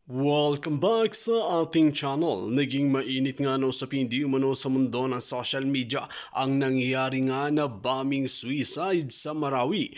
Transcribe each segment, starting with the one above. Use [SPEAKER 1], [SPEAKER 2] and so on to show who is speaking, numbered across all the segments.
[SPEAKER 1] Welcome back sa ating channel. Naging mainit nga na usapin di umano sa mundo ng social media ang nangyayari nga na bombing suicide sa Marawi.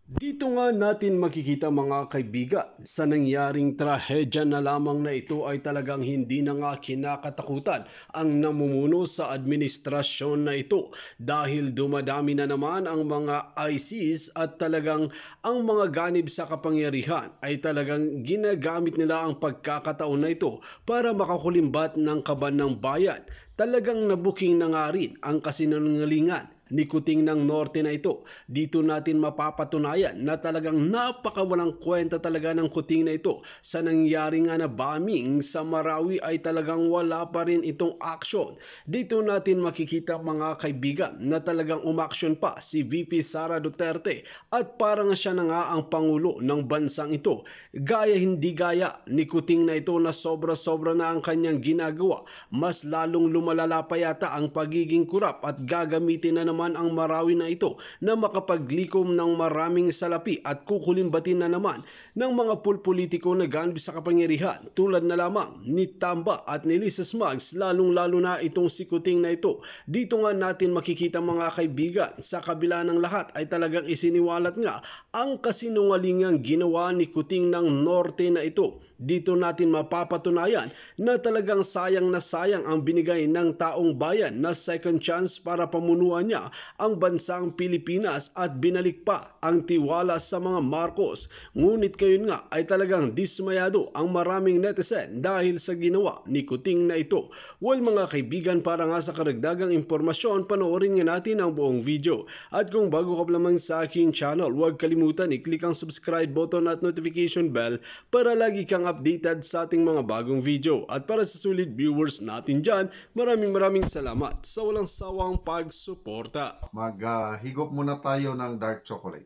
[SPEAKER 1] Dito nga natin makikita mga kaibigan, sa nangyaring trahedya na lamang na ito ay talagang hindi na nga kinakatakutan ang namumuno sa administrasyon na ito dahil dumadami na naman ang mga ISIS at talagang ang mga ganib sa kapangyarihan ay talagang ginagamit nila ang pagkakataon na ito para makakulimbat ng kaban ng bayan. Talagang nabuking na nga rin ang kasinungalingan ni Kuting ng Norte na ito. Dito natin mapapatunayan na talagang napakawalang kwenta talaga ng Kuting na ito. Sa nangyari nga na bombing sa Marawi ay talagang wala pa rin itong action. Dito natin makikita mga kaibigan na talagang umaksyon pa si VP Sara Duterte at parang siya na nga ang pangulo ng bansang ito. Gaya hindi gaya ni Kuting na ito na sobra-sobra na ang kanyang ginagawa. Mas lalong lumalala pa yata ang pagiging kurap at gagamitin na naman ang Marawi na ito na makapaglikom ng maraming salapi at kukulimbatin na naman ng mga pulpolitiko na ganib sa kapangyarihan tulad na lamang ni Tamba at ni Lisa Smugs, lalong-lalo na itong si Kuting na ito. Dito nga natin makikita mga kaibigan, sa kabila ng lahat ay talagang isiniwalat nga ang kasinungalingang ginawa ni Kuting ng Norte na ito. Dito natin mapapatunayan na talagang sayang na sayang ang binigay ng taong bayan na second chance para pamunuan niya ang bansang Pilipinas at binalik pa ang tiwala sa mga Marcos. Ngunit kayon nga ay talagang dismayado ang maraming netizen dahil sa ginawa ni Kuting na ito. Well mga kaibigan, para nga sa karagdagang impormasyon, panoorin nga natin ang buong video. At kung bago ka pa lamang sa aking channel, huwag kalimutan i-click ang subscribe button at notification bell para lagi kang updated sa ating mga bagong video. At para sa sulit viewers natin dyan, maraming salamat sa walang sawang pagsuporta.
[SPEAKER 2] Maghigop muna tayo ng dark chocolate.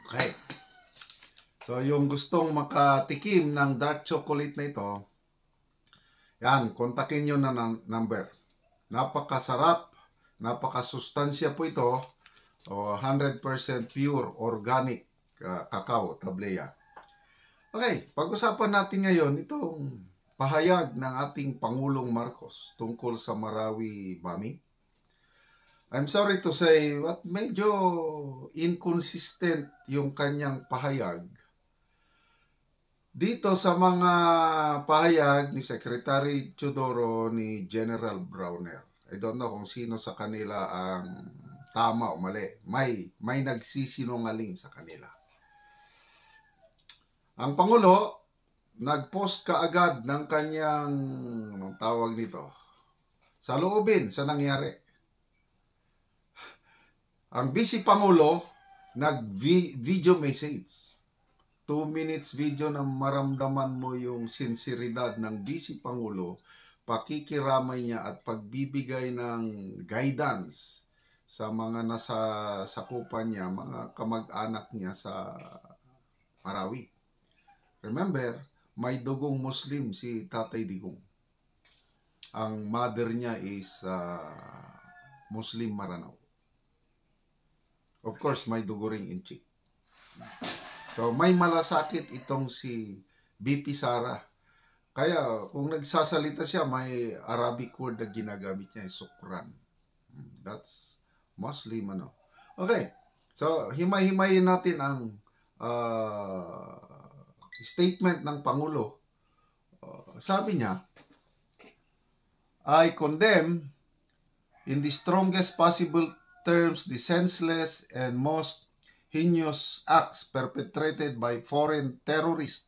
[SPEAKER 2] Okay. So, yung gustong makatikim ng dark chocolate na ito, yan, kontakin nyo na number. Napakasarap, napakasustansya po ito. 100% pure organic cacao tableya. Okay, pag-usapan natin ngayon itong pahayag ng ating Pangulong Marcos tungkol sa Marawi bombing. I'm sorry to say, but medyo inconsistent yung kanyang pahayag. Dito sa mga pahayag ni Secretary Teodoro, ni General Browner, I don't know kung sino sa kanila ang tama o mali. May nagsisinungaling sa kanila. Ang Pangulo, nag-post kaagad ng kanyang, anong tawag nito, saloobin sa nangyari. Ang Vice Pangulo, nag-video message. 2 minutes video na maramdaman mo yung sinseridad ng Vice Pangulo, pakikiramay niya at pagbibigay ng guidance sa mga nasa sakupan niya, mga kamag-anak niya sa Marawi. Remember, may dugong Muslim si Tatay Digong. Ang mother niya is Muslim Maranao. Of course, may dugo ring inchik. So, may malasakit itong si BP Sara. Kaya, kung nagsasalita siya, may Arabic word na ginagamit niya, sukran. That's Muslim, ano. Okay. So, himay-himayin natin ang statement ng Pangulo. Sabi niya, I condemn in the strongest possible terms the senseless and most heinous acts perpetrated by foreign terrorists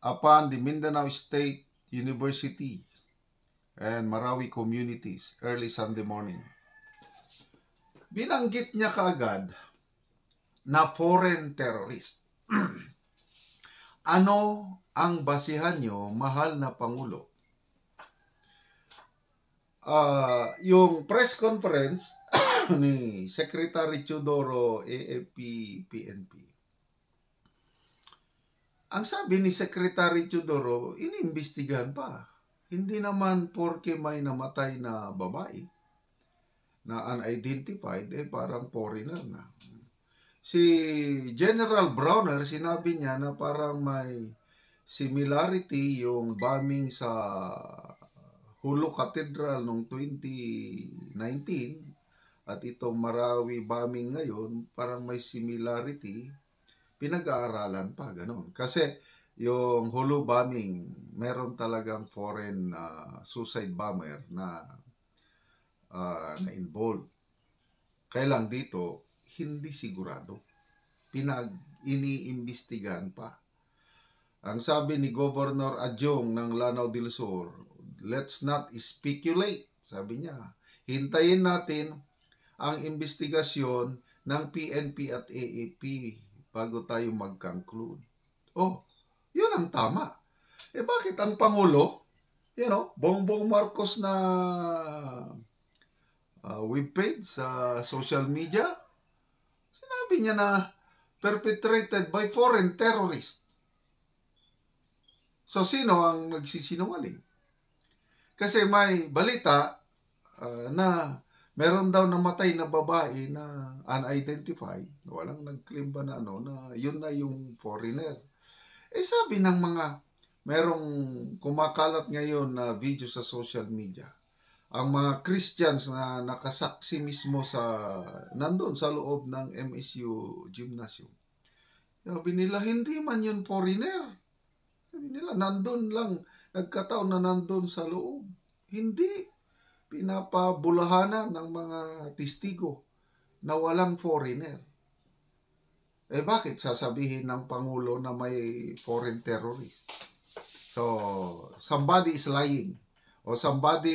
[SPEAKER 2] upon the Mindanao State University and Marawi communities early Sunday morning. Binanggit niya kaagad na foreign terrorist. Ano ang basihan nyo, mahal na Pangulo? Yung press conference ni Secretary Teodoro, AFP-PNP, ang sabi ni Secretary Teodoro, inimbestigahan pa. Hindi naman porke may namatay na babae na unidentified, parang foreigner na. Si General Browner, sinabi niya na parang may similarity yung bombing sa Hulu Cathedral noong 2019 at itong Marawi bombing ngayon, parang may similarity. Pinag-aaralan pa, ganun. Kasi yung Hulu bombing, meron talagang foreign suicide bomber na involved. Kaya lang dito, hindi sigurado. Iniimbestigahan pa. Ang sabi ni Governor Adjong ng Lanao del Sur, let's not speculate, sabi niya. Hintayin natin ang investigasyon ng PNP at AAP bago tayo mag-conclude. Oh, yun ang tama. Bakit ang Pangulo, Bongbong Marcos na webpage sa social media, sinabi niya na perpetrated by foreign terrorists. So, sino ang nagsisinungaling? Kasi may balita na meron daw namatay na babae na unidentified. Walang nag-claim ba na yun na yung foreigner. Sabi ng merong kumakalat ngayon na video sa social media, ang mga Christians na nakasaksi mismo nandun sa loob ng MSU Gymnasium. Sabi nila, hindi man yun foreigner. Sabi nila, nandun lang, nagkataon na nandun sa loob. Hindi. Pinapabulahanan ng mga testigo na walang foreigner. Bakit sasabihin ng Pangulo na may foreign terrorist? So, somebody is lying. O somebody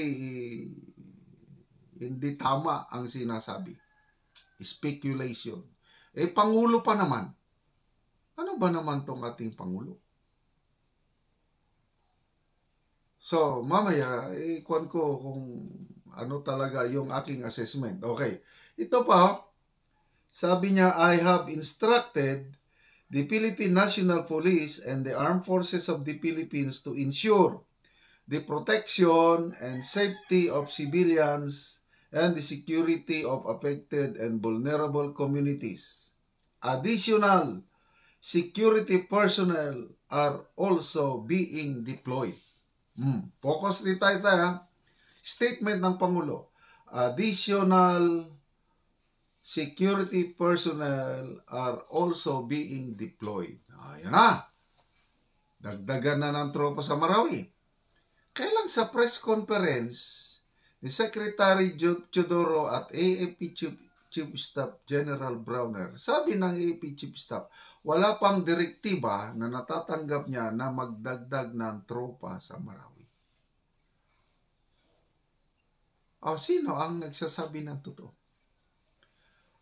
[SPEAKER 2] hindi tama ang sinasabi. Speculation. Pangulo pa naman. Ano ba naman tong ating Pangulo? So, mamaya, ikuan ko kung ano talaga yung aking assessment. Okay. Ito pa, sabi niya, I have instructed the Philippine National Police and the Armed Forces of the Philippines to ensure the protection and safety of civilians and the security of affected and vulnerable communities. Additional security personnel are also being deployed. Focus dito tayo. Statement ng Pangulo. Additional security personnel are also being deployed. Ayan na. Dagdagan na ng tropa sa Marawi. Kailan sa press conference ni Secretary Teodoro at AFP Chief Staff General Browner, sabi ng AFP Chief Staff, wala pang direktiba na natatanggap niya na magdagdag ng tropa sa Marawi. Sino ang nagsasabi ng totoo?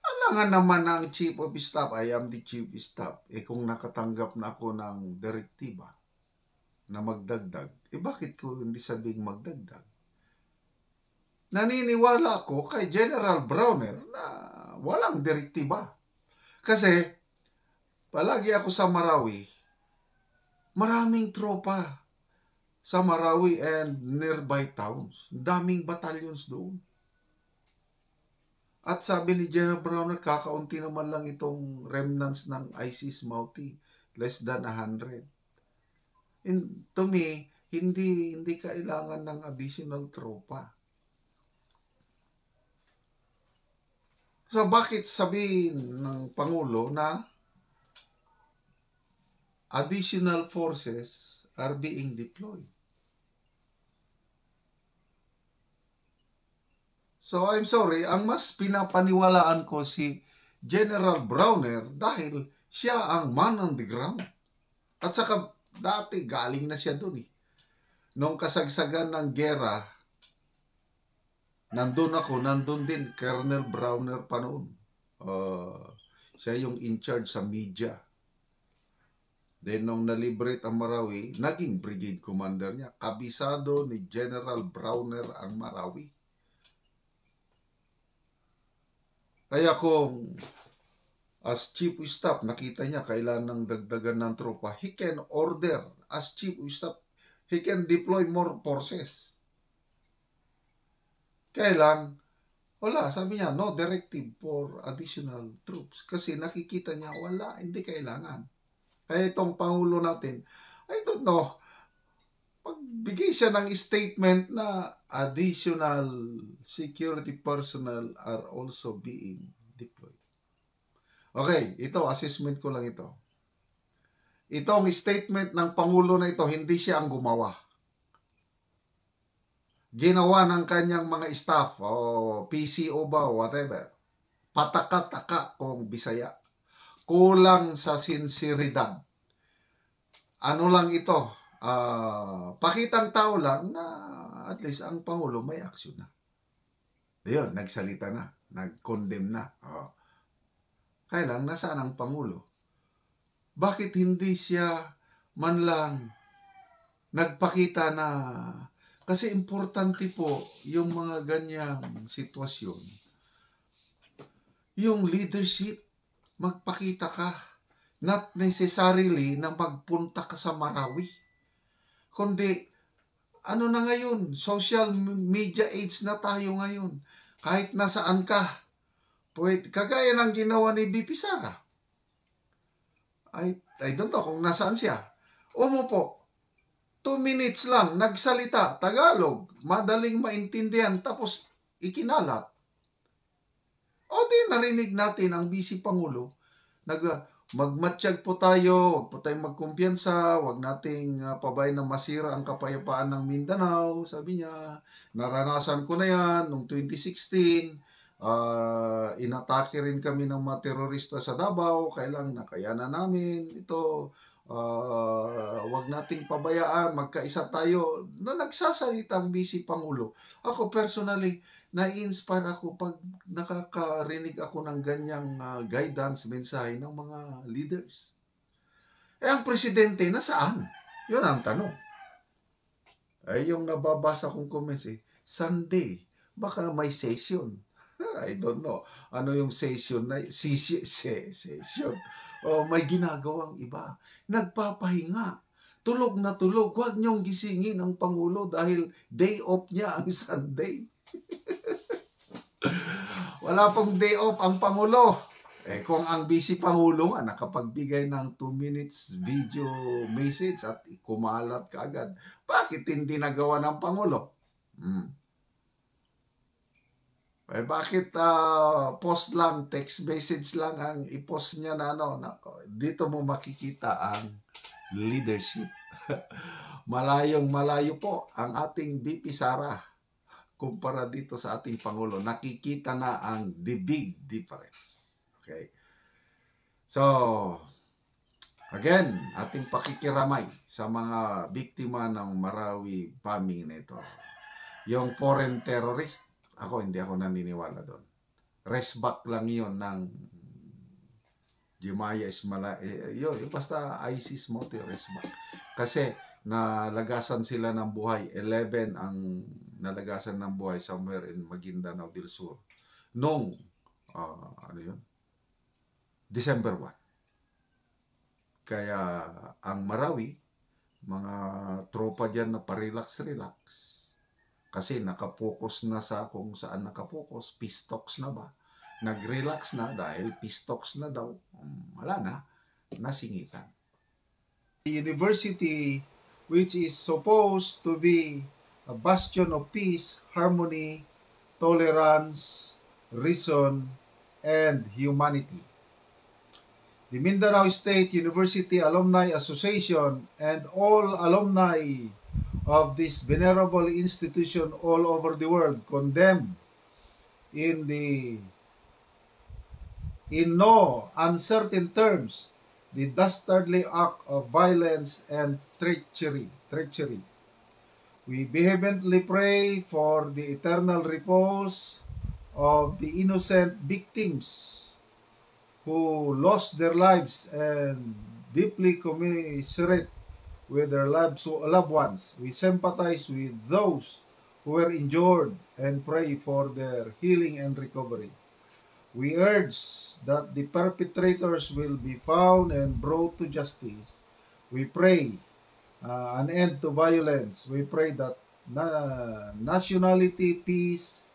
[SPEAKER 2] Alangan naman ng Chief of Staff, I am the Chief of Staff, kung nakatanggap na ako ng direktiba na magdagdag, bakit ko hindi sabing magdagdag? Naniniwala ako kay General Browner na walang direktiba. Kasi, palagi ako sa Marawi, maraming tropa sa Marawi and nearby towns. Daming battalions doon. At sabi ni General Browner, kakaunti naman lang itong remnants ng ISIS Mauti. Less than 100. And to me, hindi kailangan ng additional tropa. So bakit sabihin ng Pangulo na additional forces are being deployed? So I'm sorry, ang mas pinapaniwalaan ko si General Browner dahil siya ang man on the ground. At saka dati galing na siya doon eh. Nung kasagsagan ng gera, nandun din Colonel Browner pa noon. Siya yung in charge sa media. Then nung naliberate ang Marawi, naging brigade commander niya. Kabisado ni General Browner ang Marawi. Kaya kung as Chief of Staff, nakita niya kailangan ng dagdagan ng tropa, he can order as Chief of Staff, he can deploy more forces. Kailan Wala, sabi niya, no directive for additional troops. Kasi nakikita niya, wala, hindi kailangan. Kaya itong Pangulo natin, I don't know, pagbigay siya ng statement na additional security personnel are also being deployed. Okay, ito, assessment ko lang ito. Itong statement ng Pangulo na ito, hindi siya ang gumawa. Ginawa ng kanyang mga staff, o PCO ba, o whatever. Pataka-taka kung Bisaya. Kulang sa sinseridad. Ano lang ito, pakitang tao lang na at least ang Pangulo may aksyon na. Ayun, nagsalita na, nag-condemn na. Kaya lang, nasaan ang Pangulo? Bakit hindi siya man lang nagpakita na, kasi importante po yung mga ganyang sitwasyon. Yung leadership, magpakita ka. Not necessarily na magpunta ka sa Marawi. Kundi, ano na ngayon, social media age na tayo ngayon. Kahit nasaan ka, pwede, kagaya ng ginawa ni BP Sara. I don't know kung nasaan siya. Umupo, 2 minutes lang, nagsalita, Tagalog, madaling maintindihan, tapos ikinalat. O di narinig natin ang BC Pangulo, magmatsyag po tayo, wag po tayong magkumpiyansa, wag nating pabayaan na masira ang kapayapaan ng Mindanao, sabi niya. Naranasan ko na yan noong 2016. Inatake rin kami ng mga terorista sa Davao, kailang nakayanan namin ito. Wag nating pabayaan, magkaisa tayo. Na nagsasalita ang BC Pangulo. Ako personally, na-inspire ako pag nakakarinig ako ng ganyang guidance, mensahe ng mga leaders. Ang presidente, nasaan? Yun ang tanong. Yung nababasa kong comments, Sunday, baka may session. I don't know. Ano yung session na? Session. May ginagawang iba. Nagpapahinga. Tulog na tulog. Huwag niyong gisingin ang Pangulo dahil day off niya ang Sunday. Wala pong day off ang Pangulo. Kung ang busy Pangulo nga nakapagbigay ng 2 minutes video message at kumalat kaagad, bakit hindi nagawa ng Pangulo? Bakit post lang, text message lang ang i-post niya na ano? Dito mo makikita ang leadership. Malayong malayo po ang ating BP Sara kumpara dito sa ating Pangulo. Nakikita na ang the big difference. Okay? So, again, ating pakikiramay sa mga biktima ng Marawi bombing na ito. Yung foreign terrorist, hindi ako naniniwala doon. Resback lang yon ng Jumaya Ismala. Yun, basta ISIS mo, resback. Kasi, nalagasan sila ng buhay. 11 ang nalagasan ng buhay somewhere in Maguindanao del Sur. Noong, December 1. Kaya, ang Marawi, mga tropa dyan na parelax-relax. Kasi nakapokus na sa kung saan nakapokus. Peace talks na ba? Nag-relax na dahil peace talks na daw. Wala na, nasingitan. The university, which is supposed to be a bastion of peace, harmony, tolerance, reason, and humanity. The Mindanao State University Alumni Association and all alumni of this venerable institution all over the world condemn in no uncertain terms the dastardly act of violence and treachery. We vehemently pray for the eternal repose of the innocent victims who lost their lives and deeply commiserate with their loved ones. We sympathize with those who were injured and pray for their healing and recovery. We urge that the perpetrators will be found and brought to justice. We pray an end to violence. We pray that nationality, peace,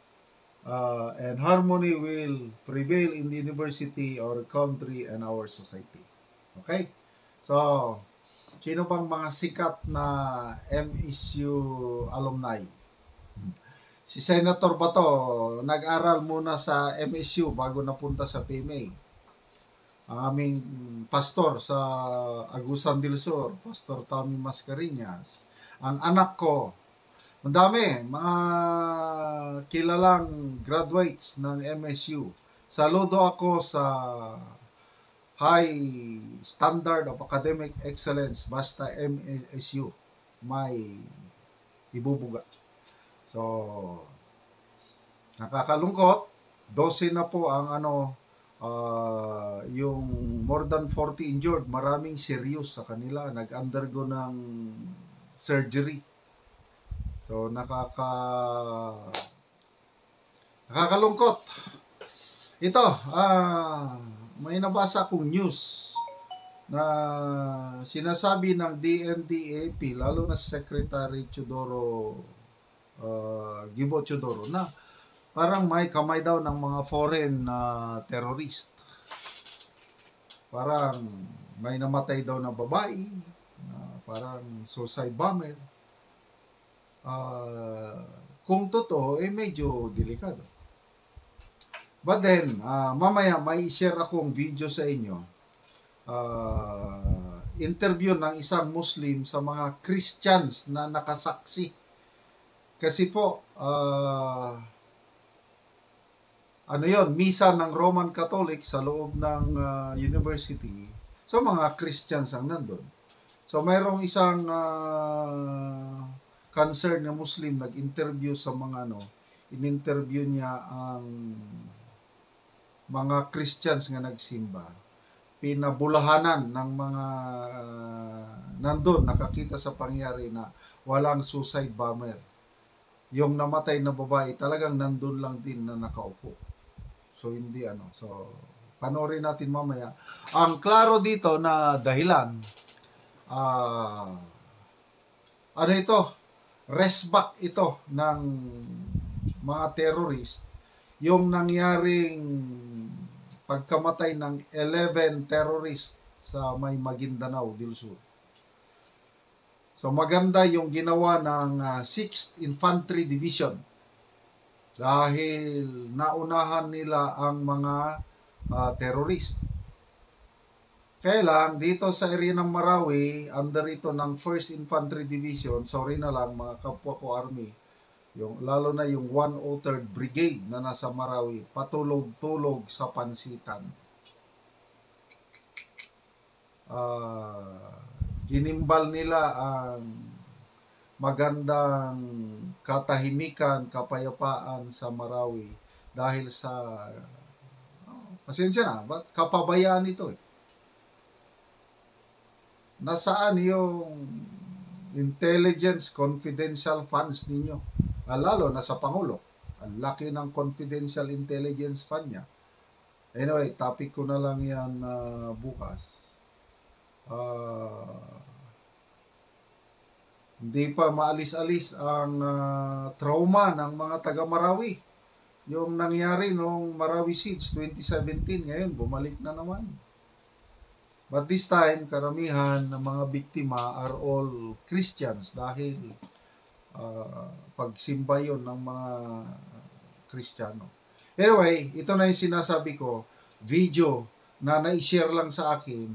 [SPEAKER 2] and harmony will prevail in the university, our country, and our society. Okay? So, sino bang mga sikat na MSU alumni? Si Senator Bato, nag-aral muna sa MSU bago napunta sa PMA. Ang aming pastor sa Agusan del Sur, Pastor Tommy Mascareñas. Ang anak ko, ang dami, mga kilalang graduates ng MSU. Saludo ako sa High Standard of Academic Excellence, basta MSU, may ibubuga. So, nakakalungkot, 12 na po ang yung more than 40 injured, maraming serious sa kanila, nag-undergo ng surgery. So, nakakalungkot. Ito, may nabasa akong news na sinasabi ng DNDAP, lalo na Secretary Gibo Teodoro, na parang may kamay daw ng mga foreign terrorist. Parang may namatay daw na babae, parang suicide bomber. Kung totoo, medyo delikado. But then, mamaya may share akong video sa inyo. Interview ng isang Muslim sa mga Christians na nakasaksi. Kasi po, misa ng Roman Catholic sa loob ng university. So, mga Christians ang nandun. So, mayroong isang concerned na Muslim nag-interview sa mga in-interview niya ang mga Christians nga nagsimba. Pinabulahanan ng mga nandun, nakakita sa pangyari na walang suicide bomber. Yung namatay na babae talagang nandun lang din na nakaupo. So, hindi So, panoorin natin mamaya. Ang klaro dito na dahilan, ito? Resback ito ng mga terrorist. Yung nangyaring pagkamatay ng 11 terrorist sa may Maguindanao del Sur. So maganda yung ginawa ng 6th Infantry Division dahil naunahan nila ang mga terrorist. Kaya lang, dito sa area ng Marawi, under ito ng 1st Infantry Division, sorry na lang mga kapwa ko Army, lalo na yung 103rd Brigade na nasa Marawi, patulog-tulog sa pansitan. Ginimbal nila ang magandang katahimikan, kapayapaan sa Marawi dahil sa pasensya na, ba't kapabayaan ito Nasaan yung intelligence confidential funds ninyo? Lalo na sa Pangulo. Ang laki ng confidential intelligence fund niya. Anyway, topic ko na lang yan bukas. Hindi pa maalis-alis ang trauma ng mga taga-Marawi. Yung nangyari nung Marawi Siege 2017, ngayon bumalik na naman. But this time, karamihan ng mga biktima are all Christians dahil pagsimba yun ng mga Kristiyano. Anyway, ito na yung sinasabi ko, video na na-share lang sa akin,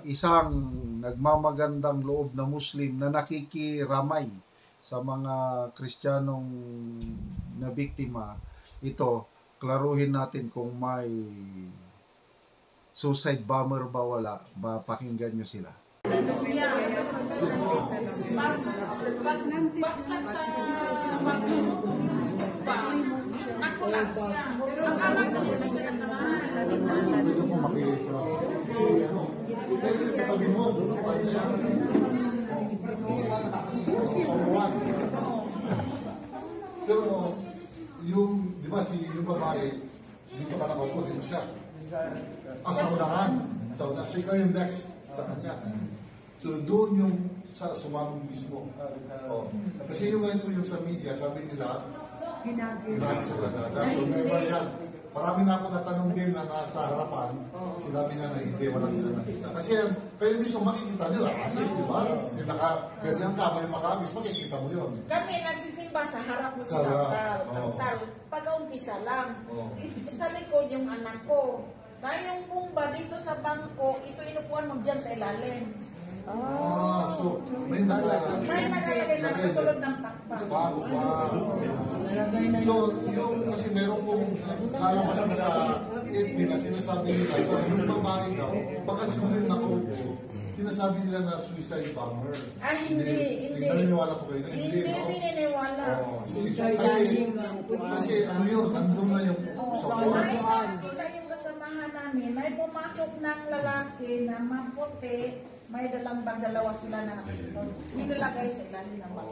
[SPEAKER 2] isang nagmamagandang loob na Muslim na nakikiramay sa mga Kristiyanong na biktima. Ito, klaruhin natin kung may suicide bomber ba wala, pakinggan nyo sila.
[SPEAKER 3] Bagsak sa nakulat siya. Ang anak ko na siya
[SPEAKER 4] Pero yung, di ba, yung babae, dito ka nakaupo, din siya. Sa unahan. So ikaw yung next sa kanya. So doon yung sumabog mismo. Kasi yung ganito yung sa media, sabi nila, Ginagis talaga. So, never yan. Marami na ako natanong din na nasa harapan, sinabi niya na hindi, wala sila nakita. Kasi kayo mismo makikita nyo, agis, di ba? Yung ganyan ka, may makagis, makikita mo yun.
[SPEAKER 3] Kami nagsisimba sa harap mo
[SPEAKER 4] Sa
[SPEAKER 3] sa
[SPEAKER 4] harap,
[SPEAKER 3] altar. Pag-umpisa lang. Sa likod yung anak ko. Kaya yung bumba dito sa bangko, ito inupuan mo dyan sa ilalim.
[SPEAKER 4] So, may nakalagay.
[SPEAKER 3] May nakalagay na kasunod ng takpa.
[SPEAKER 4] So, yung kasi meron pong nalabas na sa FB na sinasabi nila, yung babae daw, baka siguro yung nakaupo, sinasabi nila na suicide bomber.
[SPEAKER 3] Hindi.
[SPEAKER 4] Naniniwala ko kayo na
[SPEAKER 3] Hindi pininiwala.
[SPEAKER 4] Kasi ano yun, nandun na yung support.
[SPEAKER 3] May nakita yung kasamahan namin, may pumasok ng lalaki na maputi, may dalang bag, dalawa sila na nilagay sa ilalim ng bag.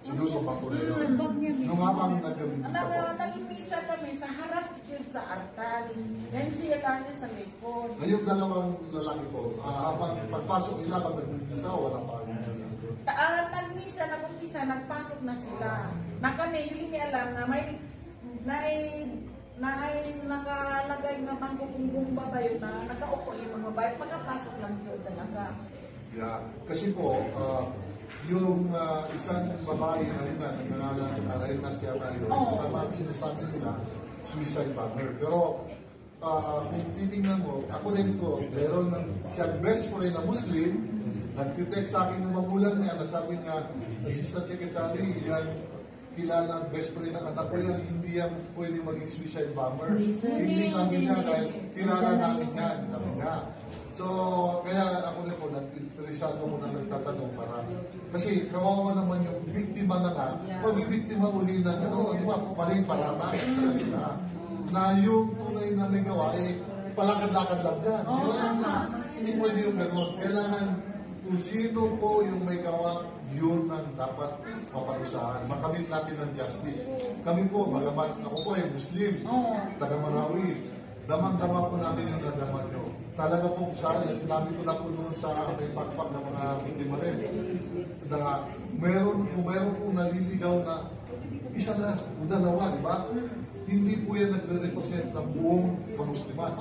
[SPEAKER 4] Sinusupak ko rin yun. Nung habang
[SPEAKER 3] Nag-imisa kami sa harap yun sa altar. Then siya kami sa likod.
[SPEAKER 4] Ngayong dalawang lalaki po, habang pagpasok nila, pag nag-imisa, wala pa rin.
[SPEAKER 3] Nag-umpisa, nagpasok na sila. Na kami, hindi niya alam na may nakalagay na bangko kung bumba ba yun na nakaupo yung mga babae. Pagkapasok lang yun talaga.
[SPEAKER 4] Yeah. Kasi po, yung isang babae na rin na nangalan na siya tayo, sa mga sinasabi nila, suicide bomber. Pero kung titingnan mo, ako rin ko, meron siyang best friend na Muslim, nagtitext sa akin ng magulang niya, nasabi niya, assistant secretary, yan, kilala best friend ng anak ko yan, hindi yan pwede maging suicide bomber. Hindi sabi niya, dahil kilala namin yan, sabi niya. So, kaya ako rin po, nag-interesado ko na nagtatanong para, kasi kawawa naman yung biktima na nga, pag-biktima uli na gano'n, di ba, paling parata, na yung tunay na may gawa, palakad-lakad lang dyan. Hindi pwede yung gano'n. Kailangan, kung sino po yung may gawa, yun ang dapat maparusahan. Makamit natin ng justice. Kami po, bagamat ako po ay Muslim, taga Marawi, damang-dama po natin yung nadaman nyo. Talaga po saan, sinabi ko na po noon sa may pakpak ng mga biktima rin, na meron po naliligaw na isa na o dalawa, di ba? Hindi po yan nagre-represent ng buong pamusliman.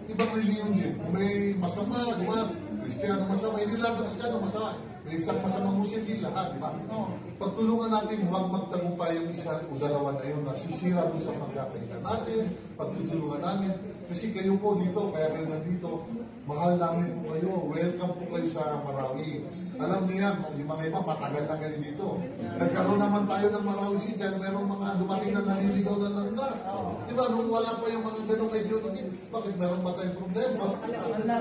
[SPEAKER 4] Ibang reliyon din. May masama, di ba? Kristiyano masama, hindi lahat ng Kristiyano masama. May isang masamang Muslim din lahat, di ba? Pagtulungan natin, huwag magtagumpay yung isa o dalawa na yun na sisira doon sa pagkakaisa natin, pagtutulungan namin. Kasi kayo po dito, kaya kayo nandito, mahal namin po kayo, welcome po kayo sa Marawi. Alam niyo yan, yung mga iba, matagal na kayo dito. Nagkaroon naman tayo ng Marawi City, merong mga dumating na naliligaw na landas. Di ba, nung wala pa yung mga ganong ideology, bakit meron ba tayong problema?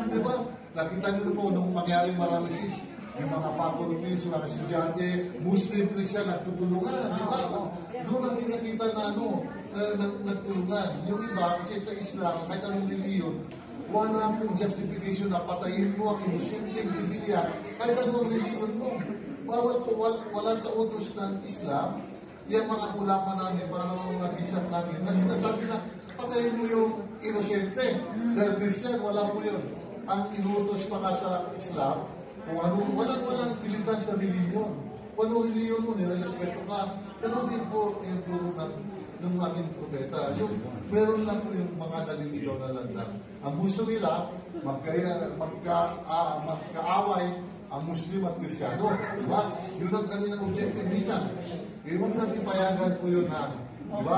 [SPEAKER 4] Di ba? Nakita niyo po nung mangyaring Marawi City, yung mga papulis, mga estudyante, Muslim, Christian, nagtutulungan, di ba? Doon natin nakita na nagtulungan. Yung iba, kasi sa Islam, kahit anong reliyon, wala pong justification na patayin mo ang inosenteng sibilyan, kahit anong reliyon mo. Bawal po, wala sa utos ng Islam, yung mga ulaman namin, para mag-isang namin, na sinasabi na, patayin mo yung inosente. Dahil Christian, wala po yun. Ang inutos pa ka sa Islam, kung ano, walang pilitan sa reliyon. Kung ano reliyon mo, nirerespeto ka. Pero din po yung turo ng aking propeta. Yung, meron lang po yung mga naliligaw na landas. Ang gusto nila, magkaaway ang Muslim at Kristiyano. Diba? Yun ang kanilang objective minsan. Huwag natin payagan po yun na, diba,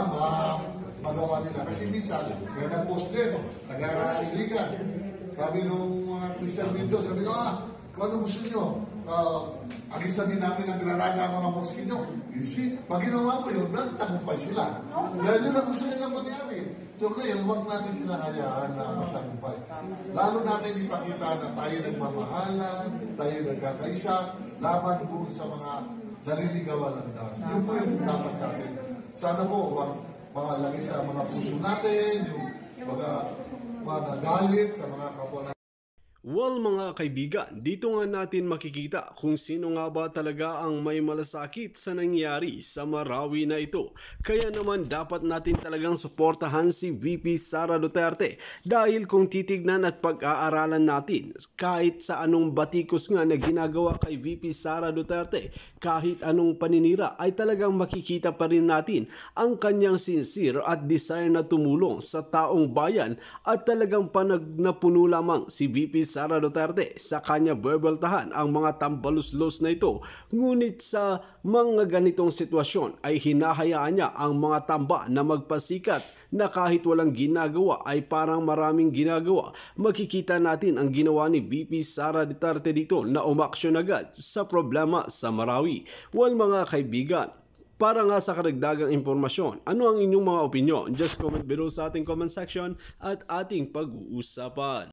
[SPEAKER 4] magawa nila. Kasi minsan, may nag-post din, nag-aariligan. Sabi nung mga Christian dito, sabi ko, kung ano gusto nyo, agisan din namin ang ginaraga ang mga mosque nyo. Kasi, pag ginawa mo yun, tagumpay sila. Dahil yun ang gusto nilang mangyari. So ngayon, huwag natin sila hayaan na matagumpay. Lalo natin ipakita na tayo nagmamahalan, tayo nagkakaisa, laban po sa mga naliligawan ng das. Yun po yung dapat sa atin. Sana po, huwag lagi sa mga puso natin, yung mga nagalit sa mga kapwa natin.
[SPEAKER 1] Well mga kaibigan, dito nga natin makikita kung sino nga ba talaga ang may malasakit sa nangyari sa Marawi na ito. Kaya naman dapat natin talagang suportahan si VP Sara Duterte dahil kung titignan at pag-aaralan natin kahit sa anong batikos nga na ginagawa kay VP Sara Duterte, kahit anong paninira ay talagang makikita pa rin natin ang kanyang sincere at desire na tumulong sa taong bayan at talagang napuno lamang si VP Sara Duterte sa kanya bebeltahan ang mga tambaluslos na ito. Ngunit sa mga ganitong sitwasyon ay hinahayaan niya ang mga tamba na magpasikat na kahit walang ginagawa ay parang maraming ginagawa. Makikita natin ang ginawa ni VP Sara Duterte dito na umaksyon agad sa problema sa Marawi. Well mga kaibigan, para nga sa karagdagang impormasyon, ano ang inyong mga opinyon? Just comment below sa ating comment section at ating pag-uusapan.